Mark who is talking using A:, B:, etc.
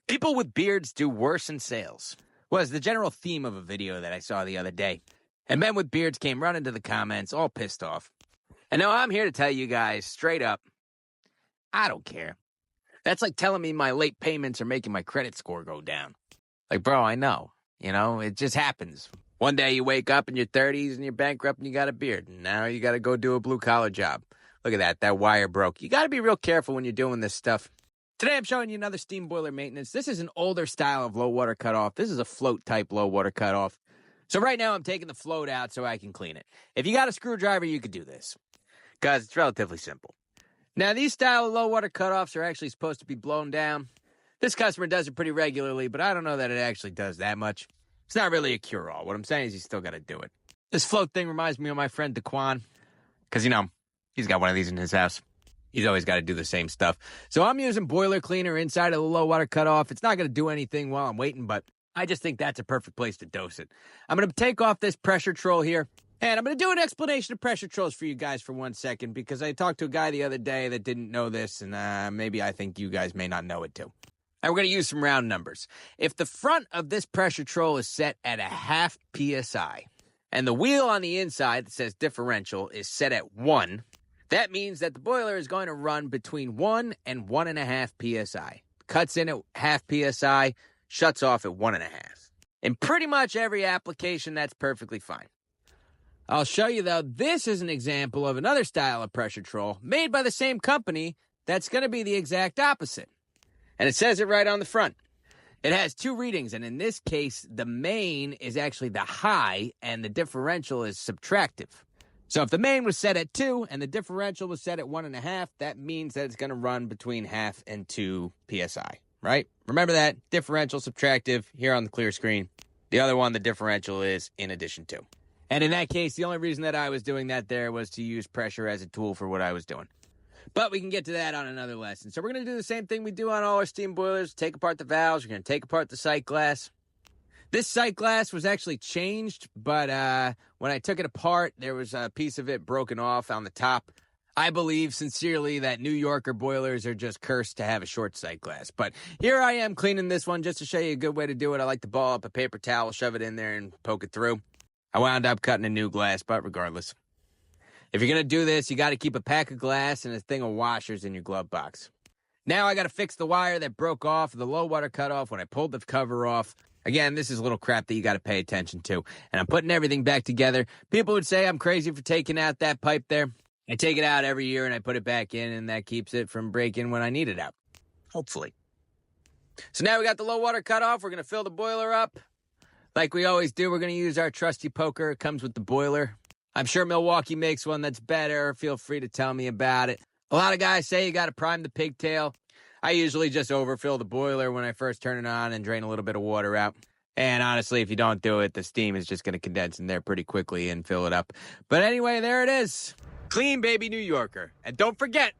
A: People with beards do worse in sales was the general theme of a video that I saw the other day. And men with beards came running to the comments, all pissed off. And now I'm here to tell you guys straight up, I don't care. That's like telling me my late payments are making my credit score go down. Like, bro, I know. You know, it just happens. One day you wake up in your 30s and you're bankrupt and you got a beard. And now you got to go do a blue-collar job. Look at that wire broke. You got to be real careful when you're doing this stuff. Today I'm showing you another steam boiler maintenance. This is an older style of low water cutoff. This is a float type low water cutoff. So right now I'm taking the float out so I can clean it. If you got a screwdriver, you could do this because it's relatively simple. Now these style of low water cutoffs are actually supposed to be blown down. This customer does it pretty regularly, but I don't know that it actually does that much. It's not really a cure-all. What I'm saying is you still got to do it. This float thing reminds me of my friend Daquan because, you know, he's got one of these in his house. He's always got to do the same stuff. So I'm using boiler cleaner inside of the low water cutoff. It's not going to do anything while I'm waiting, but I just think that's a perfect place to dose it. I'm going to take off this pressure troll here, and I'm going to do an explanation of pressure trolls for you guys for 1 second because I talked to a guy the other day that didn't know this, and maybe I think you guys may not know it too. And we're going to use some round numbers. If the front of this pressure troll is set at 0.5 PSI, and the wheel on the inside that says differential is set at 1, that means that the boiler is going to run between 1 and 1.5 PSI. Cuts in at 0.5 PSI, shuts off at 1.5. In pretty much every application, that's perfectly fine. I'll show you, though, this is an example of another style of pressure troll made by the same company that's going to be the exact opposite. And it says it right on the front. It has 2 readings, and in this case, the main is actually the high, and the differential is subtractive. So if the main was set at 2 and the differential was set at 1.5, that means that it's going to run between 0.5 and 2 PSI, right? Remember that, differential, subtractive, here on the clear screen. The other one, the differential is in addition to. And in that case, the only reason that I was doing that there was to use pressure as a tool for what I was doing. But we can get to that on another lesson. So we're going to do the same thing we do on all our steam boilers. Take apart the valves. We're going to take apart the sight glass. This sight glass was actually changed, but when I took it apart, there was a piece of it broken off on the top. I believe sincerely that New Yorker boilers are just cursed to have a short sight glass. But here I am cleaning this one just to show you a good way to do it. I like to ball up a paper towel, shove it in there, and poke it through. I wound up cutting a new glass, but regardless. If you're going to do this, you got to keep a pack of glass and a thing of washers in your glove box. Now I got to fix the wire that broke off the low water cutoff when I pulled the cover off. Again, this is a little crap that you got to pay attention to. And I'm putting everything back together. People would say I'm crazy for taking out that pipe there. I take it out every year and I put it back in, and that keeps it from breaking when I need it out. Hopefully. So now we got the low water cutoff. We're going to fill the boiler up. Like we always do, we're going to use our trusty poker. It comes with the boiler. I'm sure Milwaukee makes one that's better. Feel free to tell me about it. A lot of guys say you got to prime the pigtail. I usually just overfill the boiler when I first turn it on and drain a little bit of water out. And honestly, if you don't do it, the steam is just going to condense in there pretty quickly and fill it up. But anyway, there it is. Clean baby New Yorker. And don't forget,